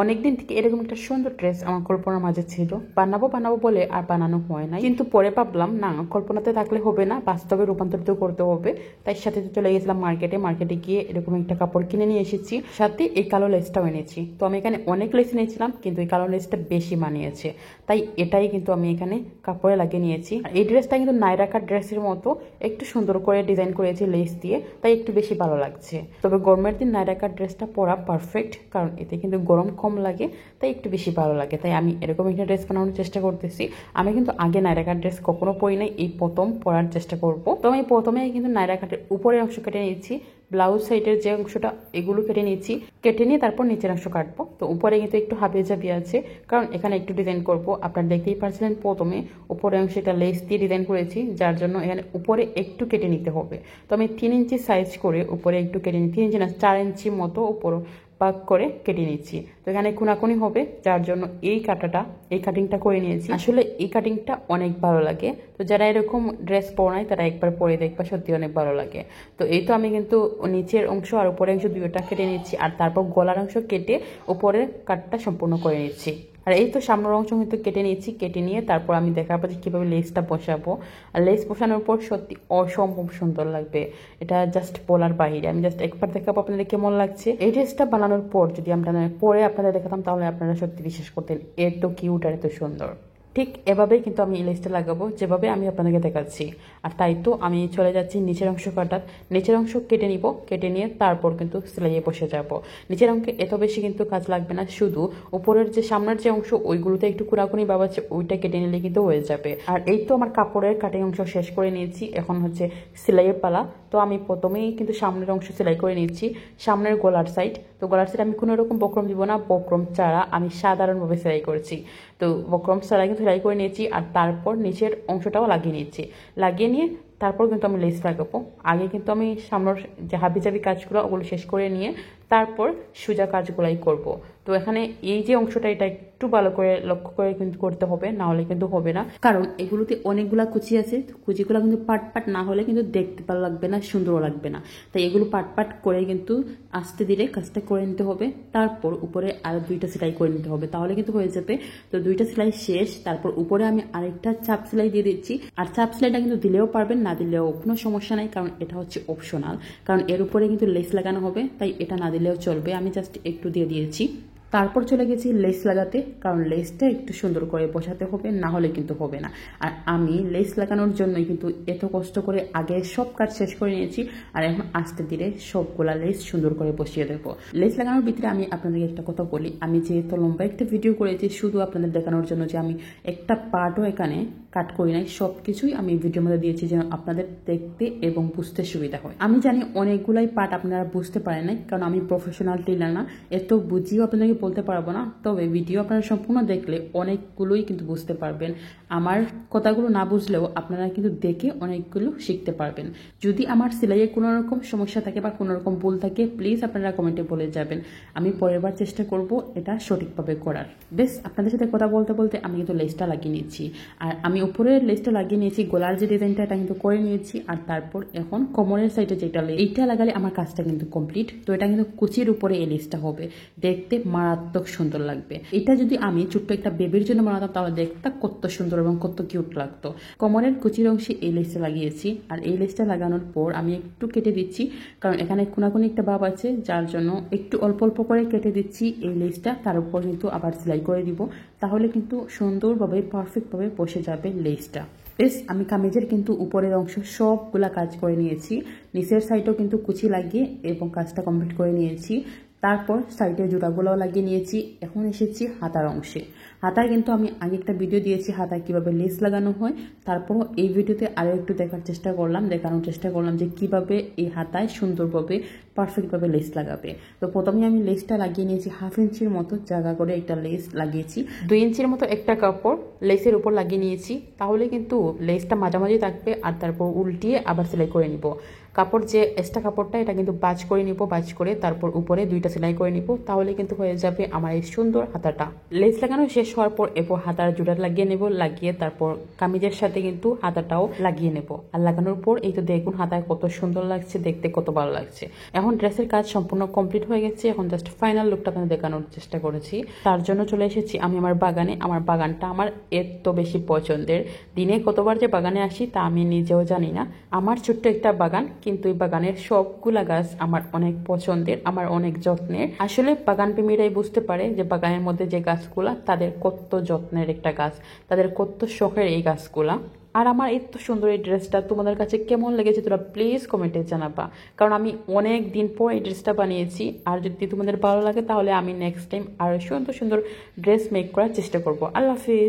অনেকদিন থেকে এরকম একটা সুন্দর ড্রেস আমার কল্পনার মাঝে ছিল, বানাবো বানাবো বলে আর বানানো হয় না। কিন্তু পরে ভাবলাম না, কল্পনাতে থাকলে হবে না, বাস্তবে রূপান্তরিত করতে হবে। তাই সাথে চলে গেছিলাম মার্কেটে গিয়ে এরকম একটা কাপড় কিনে নিয়ে এসেছি, সাথে এই কালো লেসটাও এনেছি। তো আমি এখানে অনেক লেস নিয়েছিলাম, কিন্তু এই কালো লেসটা বেশি মানিয়েছে, তাই এটাই কিন্তু আমি এখানে কাপড়ে লাগিয়ে নিয়েছি। এই ড্রেসটা কিন্তু নায়রা কাট ড্রেসের মতো একটু সুন্দর করে ডিজাইন করেছি লেস দিয়ে, তাই একটু বেশি ভালো লাগছে। তবে গরমের দিন নায়রা কাট ড্রেসটা পরা পারফেক্ট, কারণ এতে কিন্তু গরম কম লাগে, তাই একটু বেশি ভালো লাগে। তাই আমি এরকম একটা ড্রেস বানানোর চেষ্টা করতেছি। আমি কিন্তু আগে নায়রা কাট ড্রেস কখনো পরি নাই, এই প্রথম পরার চেষ্টা করব। তো আমি প্রথমে কিন্তু নায়রা কাটের উপরের অংশ কেটে নিয়েছি, ব্লাউজ সাইডের যে অংশটা এগুলো কেটে নিয়েছি, কেটে নিয়ে তারপর নিচের অংশ কাটবো। তো উপরে কিন্তু একটু হাবিয়ে জাবিয়ে আছে, কারণ এখানে একটু ডিজাইন করব। আপনারা দেখতেই পাচ্ছিলেন প্রথমে উপরের অংশে একটা লেস দিয়ে ডিজাইন করেছি, যার জন্য এখানে উপরে একটু কেটে নিতে হবে। তো আমি 3 ইঞ্চি সাইজ করে উপরে একটু কেটে নিই, 3 ইঞ্চি না 4 ইঞ্চি মতো উপর পাক করে কেটে নিচ্ছি। তো এখানে কোনাকুনি হবে, যার জন্য এই কাটিংটা করে নিয়েছি। আসলে এই কাটিংটা অনেক ভালো লাগে। তো যারা এরকম ড্রেস পরায় তারা একবার পরে দেখবা, সত্যি অনেক ভালো লাগে। তো এই তো আমি কিন্তু নিচের অংশ আর উপরের অংশ দুইটা কেটে নিচ্ছি, আর তারপর গলার অংশ কেটে উপরের কাটটা সম্পূর্ণ করে নিচ্ছি। আর এই তো সামনের অংশ কিন্তু কেটে নিয়েছি, কেটে নিয়ে তারপর আমি দেখাবো যে কীভাবে লেসটা বসাবো। আর লেস বসানোর পর সত্যি অসম্ভব সুন্দর লাগবে, এটা জাস্ট বলার বাহিরে। আমি জাস্ট একবার দেখাবো আপনাদের কেমন লাগছে। এই ড্রেসটা বানানোর পর যদি আমরা পরে আপনাদের দেখাতাম, তাহলে আপনারা সত্যি বিশ্বাস করতেন এত কিউট আর এত সুন্দর। ঠিক এভাবেই কিন্তু আমি এই লেসটা লাগাবো, যেভাবে আমি আপনাদেরকে দেখাচ্ছি। আর তাই তো আমি চলে যাচ্ছি নিচের অংশ কাটার। নিচের অংশ কেটে নিব, কেটে নিয়ে তারপর কিন্তু সেলাইয়ে বসে যাব। নিচের অংশে এত বেশি কিন্তু কাজ লাগবে না, শুধু উপরের যে সামনের যে অংশ ওইগুলোতে একটু কুড়াকুড়ি বাবাচ্ছে, ওইটা কেটে নিলে কিন্তু হয়ে যাবে। আর এই তো আমার কাপড়ের কাটিং অংশ শেষ করে নিয়েছি, এখন হচ্ছে সেলাইয়ের পালা। তো আমি প্রথমেই কিন্তু সামনের অংশ সেলাই করে নিচ্ছি, সামনের গলার সাইড। তো গলার সাইড আমি কোনো রকম বক্রম দিব না, বক্রম ছাড়া আমি সাধারণভাবে সেলাই করছি। তো বক্রম ছাড়া কিন্তু সেলাই করে নিয়েছি, আর তারপর নিচের অংশটাও লাগিয়ে নিয়েছি। লাগিয়ে নিয়ে তারপর কিন্তু আমি লেস লাগাবো। আগে কিন্তু আমি সামনের যে হাবিজাবি কাজগুলো ওগুলো শেষ করে নিয়ে তারপর সোজা কাজগুলাই করব। তো এখানে এই যে অংশটা, এটা একটু ভালো করে লক্ষ্য করে কিন্তু করতে হবে, না হলে কিন্তু হবে না। কারণ এগুলোতে অনেকগুলা কুচি আছে, কুচিগুলো কিন্তু পাট না হলে কিন্তু দেখতে ভালো লাগবে না, সুন্দরও লাগবে না। তাই এগুলো পাট করে কিন্তু আস্তে ধীরে কাজটা করে নিতে হবে। তারপর উপরে আর 2টা সেলাই করে নিতে হবে, তাহলে কিন্তু হয়ে যাবে। তো 2টা সেলাই শেষ, তারপর উপরে আমি আরেকটা চাপ সেলাই দিয়ে দিচ্ছি। আর চাপ সেলাইটা কিন্তু দিলেও পারবেন, না দিলেও কোনো সমস্যা নাই, কারণ এটা হচ্ছে অপশনাল। কারণ এর উপরে কিন্তু লেস লাগানো হবে, তাই এটা না দিলেও চলবে। আমি জাস্ট একটু দিয়ে দিয়েছি। তারপর চলে গেছি লেস লাগাতে, কারণ লেসটা একটু সুন্দর করে বসাতে হবে, না হলে কিন্তু হবে না। আর আমি লেস লাগানোর জন্যই কিন্তু এত কষ্ট করে আগে সব কাজ শেষ করে নিয়েছি, আর এখন আস্তে ধীরে সবগুলা লেস সুন্দর করে বসিয়ে দেবো। লেস লাগানোর ভিতরে আমি আপনাদেরকে একটা কথা বলি, আমি যেহেতু লম্বা একটা ভিডিও করেছি শুধু আপনাদের দেখানোর জন্য, যে আমি একটা পার্টও এখানে কাট করি নাই, সব কিছুই আমি ভিডিওর মধ্যে দিয়েছি যেন আপনাদের দেখতে এবং বুঝতে সুবিধা হয়। আমি জানি অনেকগুলাই পার্ট আপনারা বুঝতে পারেন নাই, কারণ আমি প্রফেশনাল টেলার না, এত বুঝিও আপনাদেরকে বলতে পারবো না। তবে ভিডিও আপনারা সম্পূর্ণ দেখলে অনেকগুলোই কিন্তু বুঝতে পারবেন। আমার কথাগুলো না বুঝলেও আপনারা কিন্তু দেখে অনেকগুলো শিখতে পারবেন। যদি আমার সেলাইয়ে কোনো রকম সমস্যা থাকে বা কোনো রকম ভুল থাকে, প্লিজ আপনারা কমেন্টে বলে যাবেন, আমি পরের বার চেষ্টা করব এটা সঠিকভাবে করার। বেশ, আপনাদের সাথে কথা বলতে বলতে আমি কিন্তু লেসটা লাগিয়ে নিচ্ছি। আর আমি উপরের লেসটা লাগিয়ে নিয়েছি, গলার যে ডিজাইনটা এটা কিন্তু করে নিয়েছি। আর তারপর এখন কোমরের সাইডে যেটা এইটা লাগালে আমার কাজটা কিন্তু কমপ্লিট। তো এটা কিন্তু কুচির উপরে এই লেসটা হবে, দেখতে মারাত্মক সুন্দর লাগবে। এটা যদি আমি ছোট্ট একটা বেবির জন্য বানাতাম, তাহলে দেখতে কত সুন্দর এবং কত কিউট লাগতো। কোমরের কুচির অংশে এই লেসটা লাগিয়েছি, আর এই লেসটা লাগানোর পর আমি একটু কেটে দিচ্ছি, কারণ এখানে কোনাকুনি একটা ভাব আছে, যার জন্য একটু অল্প অল্প করে কেটে দিচ্ছি এই লেসটা। তার উপর কিন্তু আবার সেলাই করে দিব, তাহলে কিন্তু সুন্দরভাবে পারফেক্টভাবে বসে যাবে লেসটা। বেশ, আমি কামিজের কিন্তু উপরের অংশ সবগুলা কাজ করে নিয়েছি, নিচের সাইডেও কিন্তু কুচি লাগিয়ে এবং কাজটা কমপ্লিট করে নিয়েছি। তারপর সাইডের জোড়াগুলোও লাগিয়ে নিয়েছি। এখন এসেছি হাতার অংশে। হাতায় কিন্তু আমি আগে একটা ভিডিও দিয়েছি হাতায় কিভাবে লেস লাগানো হয়, তারপরও এই ভিডিওতে আরও একটু দেখানোর চেষ্টা করলাম যে কিভাবে এই হাতায় সুন্দরভাবে পারফেক্টভাবে লেস লাগাবে। তো প্রথমে আমি লেসটা লাগিয়ে নিয়েছি, 1/2 ইঞ্চির মতো জায়গা করে একটা লেস লাগিয়েছি। 2 ইঞ্চির মতো একটা কাপড় লেসের উপর লাগিয়ে নিয়েছি, তাহলে কিন্তু লেসটা মাঝামাঝি থাকবে। আর তারপর উল্টিয়ে আবার সেলাই করে নিব। কাপড় যে এক্সট্রা কাপড়টা এটা কিন্তু বাজ করে নিব, বাজ করে তারপর উপরে 2টা সেলাই করে নিব, তাহলে কিন্তু হয়ে যাবে আমার এই সুন্দর হাতাটা। লেস লাগানো শেষ হওয়ার পর এরপর হাতার জোড়া লাগিয়ে নেব, লাগিয়ে তারপর কামিজের সাথে কিন্তু হাতাটাও লাগিয়ে নেব। আর লাগানোর পর এই তো দেখুন হাতায় কত সুন্দর লাগছে, দেখতে কত ভালো লাগছে। এখন এখন ড্রেসের কাজ সম্পূর্ণ কমপ্লিট হয়ে গেছে, এখন জাস্ট ফাইনাল লুকটা আপনাদের দেখানোর চেষ্টা করেছি। তার জন্য চলে এসেছি আমি আমার বাগানে। আমার বাগানটা আমার এত বেশি পছন্দের, দিনে কতবার যে বাগানে আসি তা আমি নিজেও জানি না। আমার ছোট্ট একটা বাগান, কিন্তু এই বাগানের সবগুলা গাছ আমার অনেক পছন্দের, আমার অনেক যত্নের। আসলে বাগান প্রেমীরাই বুঝতে পারে যে বাগানের মধ্যে যে গাছগুলা তাদের কত যত্নের একটা গাছ, তাদের কত শখের এই গাছগুলা। আর আমার এত সুন্দর এই ড্রেসটা তোমাদের কাছে কেমন লেগেছে তোমরা প্লিজ কমেন্টে জানাবা, কারণ আমি অনেক দিন পর এই ড্রেসটা বানিয়েছি। আর যদি তোমাদের ভালো লাগে তাহলে আমি নেক্সট টাইম আরো সুন্দর সুন্দর ড্রেস মেক করার চেষ্টা করবো। আল্লাহ হাফিজ।